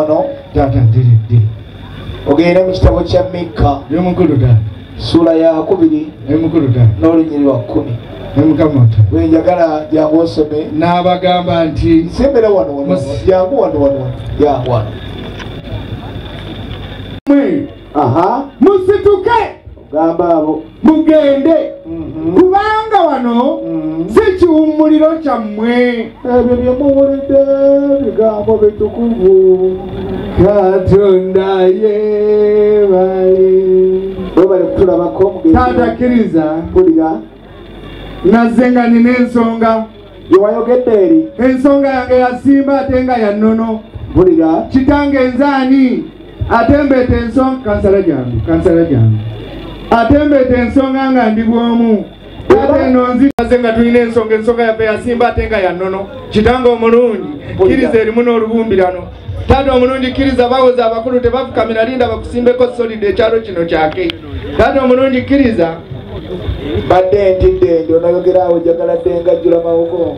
No, tata ndiri. Ogenda mu kitabo kya Mikka. Yomukulu tata. Sura ya 2. Yomukulu tata. N'olunyiri lwa 10. Yomukamata. Bwe njagala jangu osome. N'abagamba nti sembera wano. Jangu wano. Jangu wano. Aha. Musituke. Gamba abo. Mugende. Kubanga wano si kiwummuliro kyammwe. Ebyo bye muwulidde bigambo bitukuvu. Katonda yeebale. Bwebale kutulabako mugende. Taata kkiriza. Mpulira. Nazze nga nina ensonga. Ye wayogedde eri. Ensonga yange yasimba ate nga ya nnono. Mpulira. Kitange nzaani. Ate mbeeta ensonga. Kansala jangu. Ate mbeeta ensonga nga ndi bw'omu. Ate eno nziraze nga tulina ensonga yaffe yasimba ate nga ya nnono. Kitange omulungi. Kkiriza erimu n'olubumbirano. Taata omulungi kkiriza bawoza abakulu tebafukamira linda bakusimbeko solid ekyalo kino kyake. Taata omulungi kkiriza. Badde ntidde onayogera awo njagala dde ngajjula mawoko.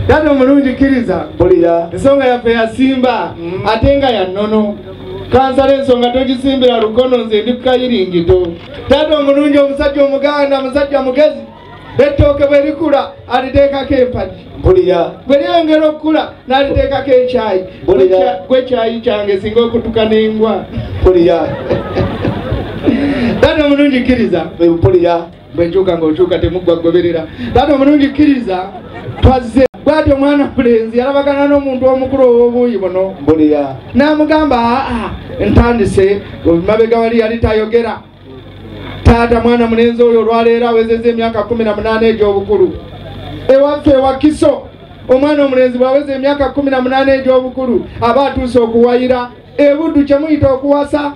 Taata omulungi kkiriza. Mpulira. Ensonga yaffe yasimba ate nga ya nnono. Kansala ensonga togisimbira lukono nze ndi kukayiringito. Taata omulungi omusajja omuganda musajja mugezi. Ettooke bwe likula aliteekako empagi. Mpulira. Bwe lyongera okukula n'aliteekako ekyayi. Gwe ekyayi kyange singa okutuka n'engwa. Mpulira. Taata omulungi kkiriza. Mpulira. Bwe nkyuka ng'okyuka temuggwa goberera. Taata omulungi kkiriza. Twazze bw'atyo omwana mulenzi yalabagana n'omuntu omukulu ow'obuuyi buno. Mpulira. N'amugamba ntandise mabega wali yali tayogera. Taata mwana mulenzi oyo olwaleero awezezza emyaka 18 egy'obukulu. Ewaffe ewa Kiso omwana omulenzi bw'aweza emyaka 18 egy'obukulu aba atuuse okuwayira. Ebuddu kye muyita okuwasa.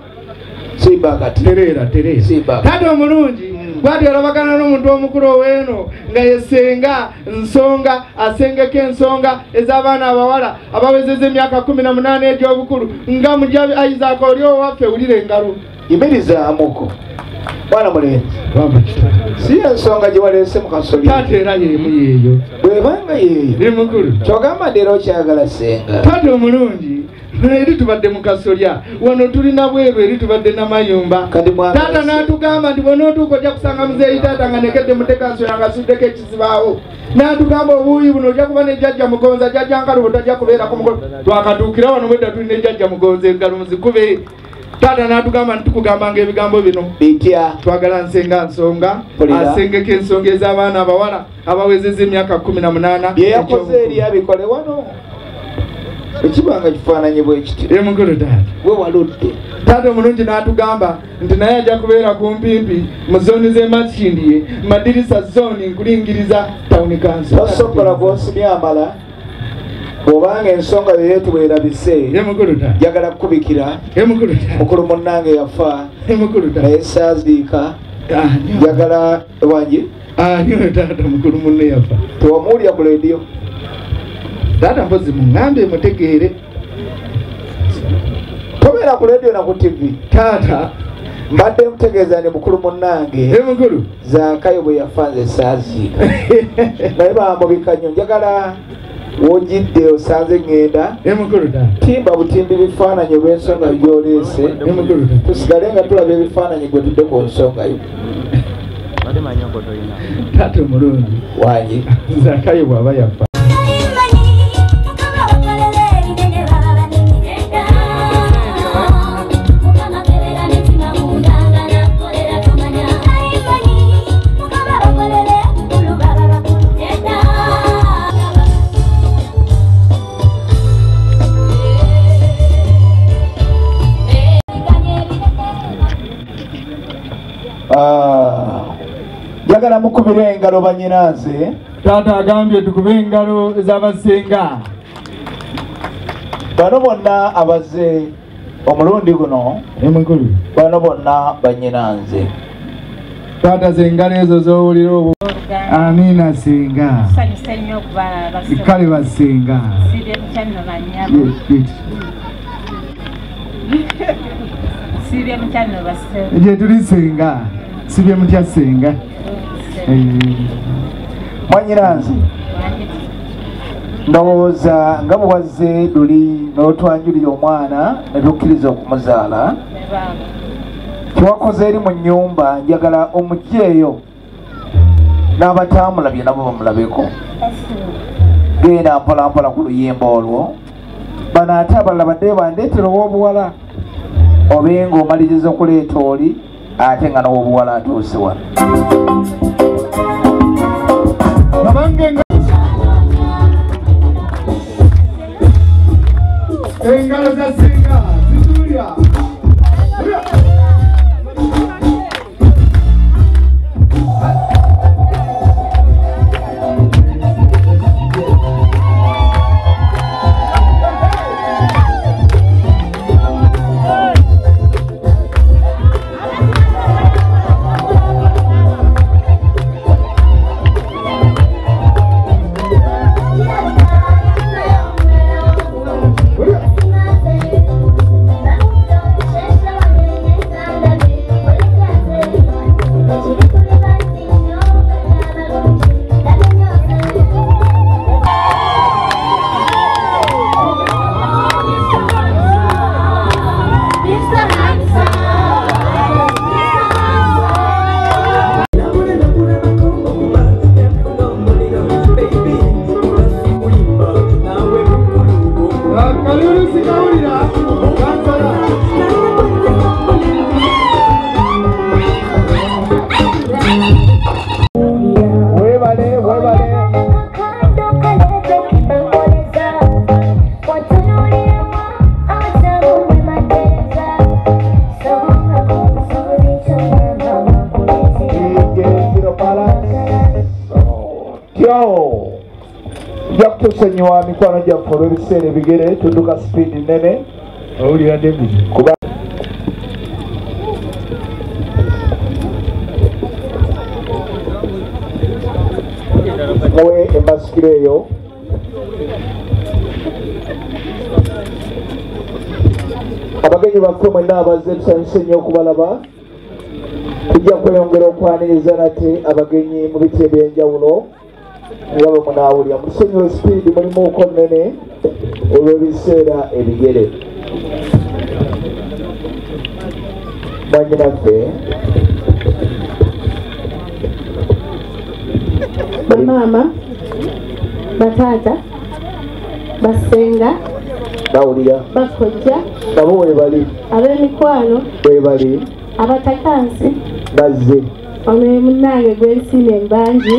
Simbakati. Tereera. Simbakati. Taata omulungi bw'atyo olabagana n'omuntu omukulu ow'eno nga yesenga nsonga asengeka ensonga ez'abaana abawala abawezezza emyaka 18 egy'obukulu nga mujabi Isaac oli owaffe wulira engalo. Yimirizaamuko. Mwana mulenzi. Si ensonga gye waleese mu kasolya. Taata era yeemu yeeyo. Bw'ebanga yeeyo. Ndi mukulu. Kyogamba nti era okyagala senga. Taata omulungi. Eri tubadde mu kasolya. Wano tulina bweru eri tubadde n'amayumba. Taata n'atugamba nti bw'onootuuka ojja kusanga muzeeyi taata nga nekedde mutekansoya nga asuddeko ekizibaawo. N'atugamba obuuyi buno ojja kuba ne jjajja mugonza jjajja nkalubo tajja kubeera ku mukono. Twakatuukira wano bwedda tulina ejjajja mugonza engalo muzikube. Taata n'atugamba nti tukugambanga ebigambo bino. Bitya. Twagala nsenga nsonga. Asengeka ensonga ez'abaana abawala abawezezza emyaka 18. Bye yakoze eri abikole wano. Ekibanga kifaananyi bwe kiti. Mukulu taata. We waludde. Taata omulungi n'atugamba nti naye ajja kubeera kumpimpi mu zooni z'e Makindye madirisa zooni nkulingiriza tawuni kanso. Tosobola gw'osibye amala. Bw'obanga ensonga yeetu bwerabise. Mukulu taata. Njagala kukubikira. Mukulu taata. Mukulu munnange yafa. Mukulu taata. Naye saaziika. Njagala wangi. Niwe taata mukulu munne yafa. Tewamuwulira ku leediyo. Taata mpozi muŋŋambe mutegeere. Tobeera ku leediyo na ku TV. Taata. Mbadde mutegeeza ni mukulu munnange. Mukulu. Zaakayo bwe yafa nze saaziika. Naye bamubika nnyo. Njagala w'ojjidde osanze ŋŋenda. Mukulu taata. Timba butimbi bifaananyi olw'ensonga gy'oleese. Mukulu taata. Tusigale nga tulaba ebifaananyi gwe tudde ku nsonga yo. Taata omulungi. Wangi. Zaakayo bw'aba yafa. Njagala mukubire engalo bannyinaze. Taata agambye tukube engalo ez'abasenga. Bano bonna abaze omulundi guno. Mukulu. Bano bonna bannyinanze. Taata ze engalo ezo z'owulira obu. Amiina senga. Kale basenga. Gye tuli senga. Sibye mutya senga. Mwannyinaze. ndowooza nga bwe wazze luli n'otwanjulira omwana ne tukkiriza okumuzaala kyewakoze eri mu nnyumba njagala omugyeeyo n'abataamulabye nabo bamulabeko genda mpolampola ku luyimba olwo bano ate abalala badde bandeetera ow'obuwala obe ng'omaliriza okuleeta oli ate nga n'ow'obuwala atuuse wano engalo za singa zituulya tusonyiwa mikwano gyaffe olw'ebiseera ebigere tudduka sipiidi nnene owulira David muwe emasikiro eyo abagenyi baffe mwenna abazze tusanyuse nnyo okubalaba tujja kweyongera okwaniriza nate abagenyi mu biti ebyenjawulo nga bwe munaawulira mutusonyiwe sipiidi mulimuuko nnene olw'ebiseera ebigere mwanyinaffe bamaama bataata basenga bawulira bakojja nabo webali ab'emikwano webali abatakansi bazze ono ye munnange gw'ensiima embangi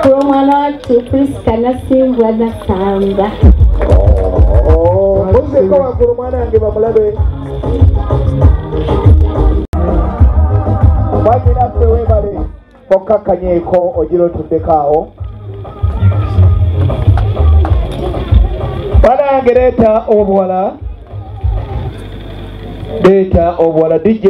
kul'omwana wattu Priska Nasimbwa Nasamba muzeko waggulu mwana wange bamulabe mwanyinaffe webale okakkanyeeko ogira otuddeko awo mwana wange leeta obuwala leeta obuwala DJ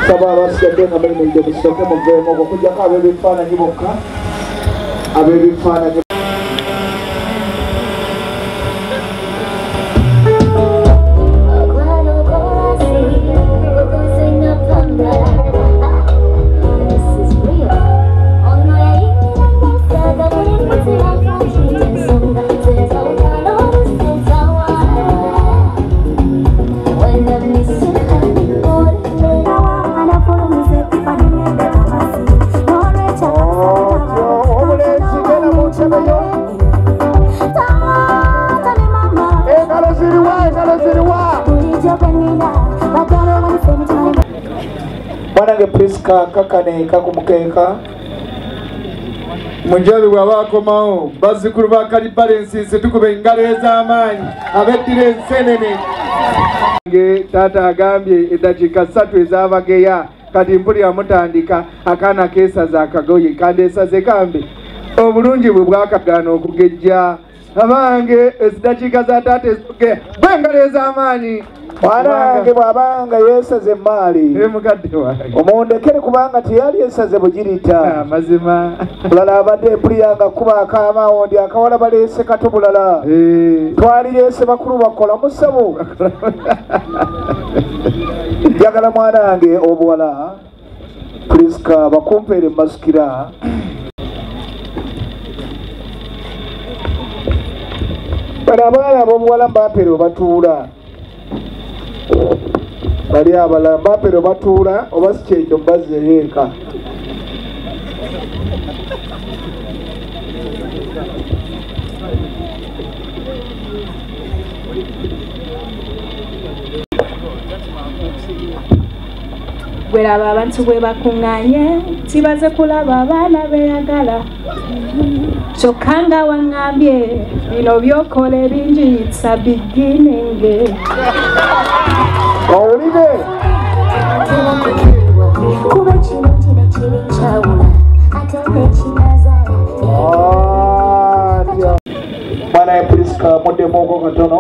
saba abasigadde nga beemeredde musooke muveemu okwo okujjako ab'ebifaananyi bokka ab'ebifaananyi mwanange Priska kakane kakumukeeka mujabi bw'aba akomawo bazzukulu ba Kalibalensi tukuba engalo ez'amaanyi abeddira ensenene taata agambye eddakiika 3 ez'abageya kati mpulira mutandika akaana keesaza akagoye kandeesaze kambe obulungi bwe bwakagaana okugejja abange eziddakiika za taata ezigeya bw'engalo ez'amaanyi mwanange bw'abanga yeesaze emaali mukadde wange omundekere kubanga teyali yeesaze bugirita mazima bulala abadde empuliyanga kuba akaamawondi akawala baleese kato bulala twalireese bakulu bakola musabo njagala mwanange obuwala Priska bakumpeere masikira bano abaana ab'obuwala mbampeere batuula bali abalala mbampeere batuula oba si kyekyo mbazzeeyo eka Bweraba abantu bwe bakuŋŋaanye kibaze kulaba abaana beeyagala kyokka nga waŋŋambye bino byokola ebingi it's a beginning owulire kuba kino kino kibikyawula ate nekinazaala mwana Priska muddemu katono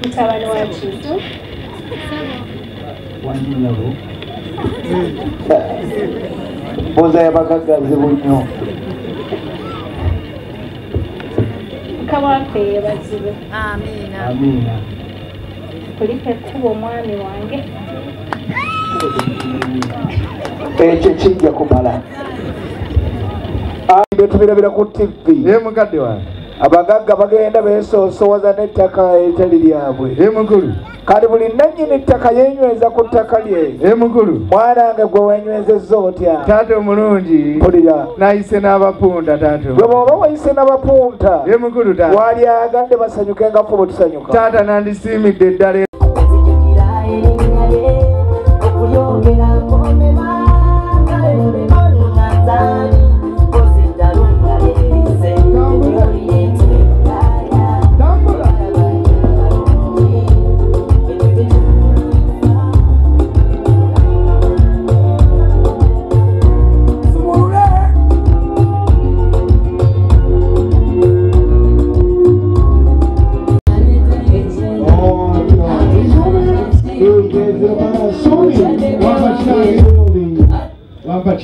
mutabani wa Kintu mbuuza yabagaggazibu nnyo kabaka yeebazibwe amiina kuliko ekkuba omwami wange ekyo kijja kumala betubirabira ku TV mukadde wange abagagga bagenda beesoosowaza n'ettaka etali lyabwe mukulu kati buli nannyini ttaka yenyweza ku ttaka lye mukulu mwanange gwe wenywezezza otya taata omulungi pulira nayise n'abapunta taata gwe bw'oba wayise n'abapunta mukulu taata wali agadde basanyuke nga ffe bwe tusanyuka taata nandisiimidde eddala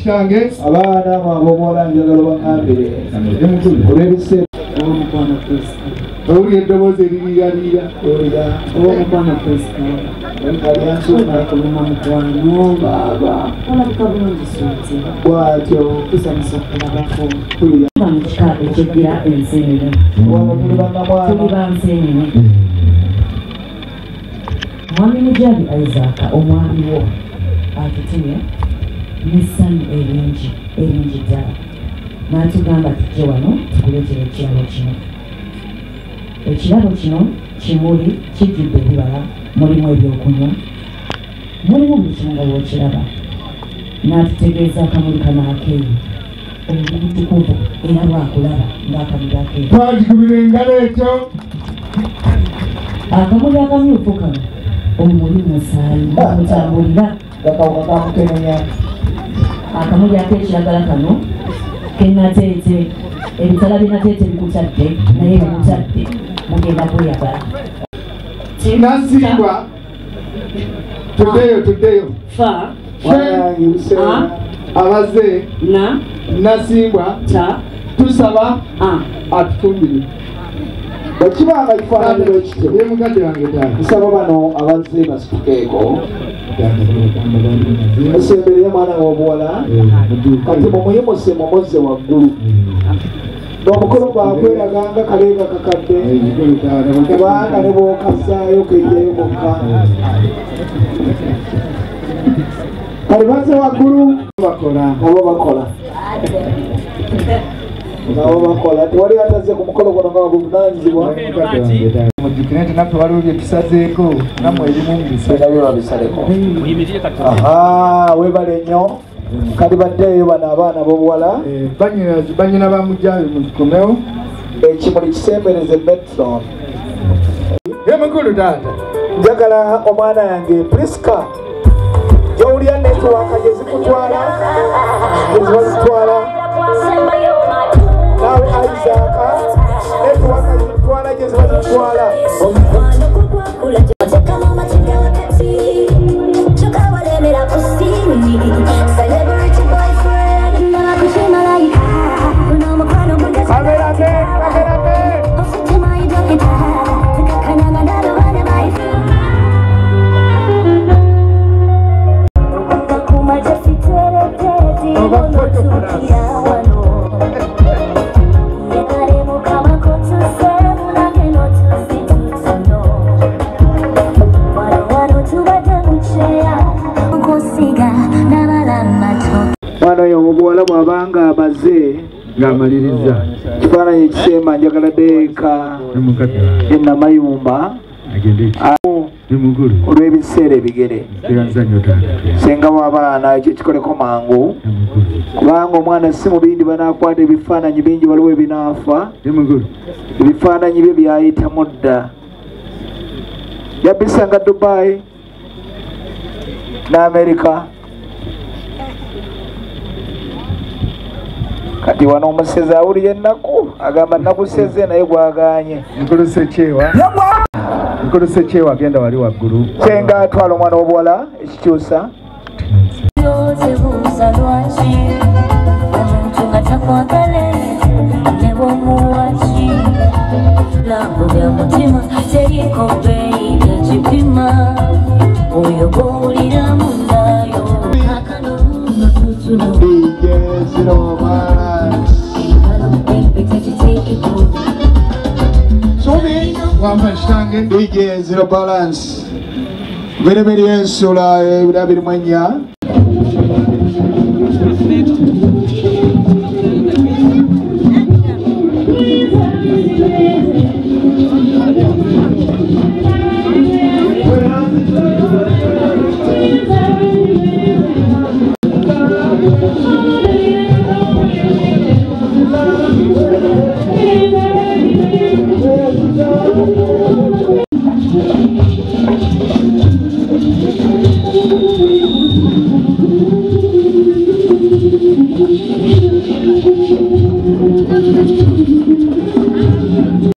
kitange abaana ab'obuwala njagala bakambire olw'ebiseera owulira eddoboozi eririraarira Omukwano Priska kuluma mukwano baba olabika bulungi suuti bwatyo tusanyusa okulabako mu kika ekyoddira enseenene tuli bansenene mwami Mujabi Isaac omwami wo atutumye n'essanyu eringi ddala n'atugamba tujje wano tukuleetera ekirabo kino. Ekirabo kino kimuli kijjudde ebibala, mulimu ebyokunywa, mulimu buli kimu nga bw'okiraba. N'atutegeeza akamuli kano akeeru obutukuvu era bwakulaba ng'akamuli akeeru. twagikubira engalo ekyo Akamuli akamyufu kano omuli musaayi mutambulira gakawuka kamukenenya. akamuli ak'ekiragala kano kenateete ebitala binateete bikutadde naye bikutadde mugenda kweyagala nasiibwa tuddeyo fa Wanange Buseera. abaze na nasimbwa ta tusaba a atufumbire bwekibanga kifaananyi bwekityo ye mukadde wange taata nsaba bano abazze basitukeeko musemberere mwana w'obuwala kati mumuyimuse mumuzze waggulu n'omukolo gwakweraganga kaleega kakadde kubanga ne bw'okazaayo kejjayo kokka kale bazze waggulu nabo bakola tewali atazze ku mukolo guno nga wabuvunaanyizibwa mujjukire nti naffe waliwo bye tusazeeko nammwe erimu nabyo babisaleko webale nnyo kali baddeeyo bano abaana b'obuwala banyina bamujjayo mukikomewo ekimuli kisembereze metron ye mukulu taata njagala omwana yange Priska gyowulya netiwaka gye zikutwala geziba zitwala naawe Isaaka netiwaka zikutwala gye ziba zitwala mwana oyo obuwala bw'abanga amaze ng'amaliriza kifaananyi ekisemba njagala deeka enamayumba olw'ebiseera ebigere senga w'abaana ekyo kikoleko mangu kubanga omwana si mubindi banaakwata ebifaananyi bingi waliwo ebinaafa ebifaananyi bye byayitamu dda yabisanga Dubai n'Amerika kati wano omusezi awulira ennaku agamba nakuseze naye gwaganye nkolose kyewa agenda wali waggulu senga atwala omwana w'obuwala ekikyusa DJ Zero Balance biri ensula ebirabirimu ennya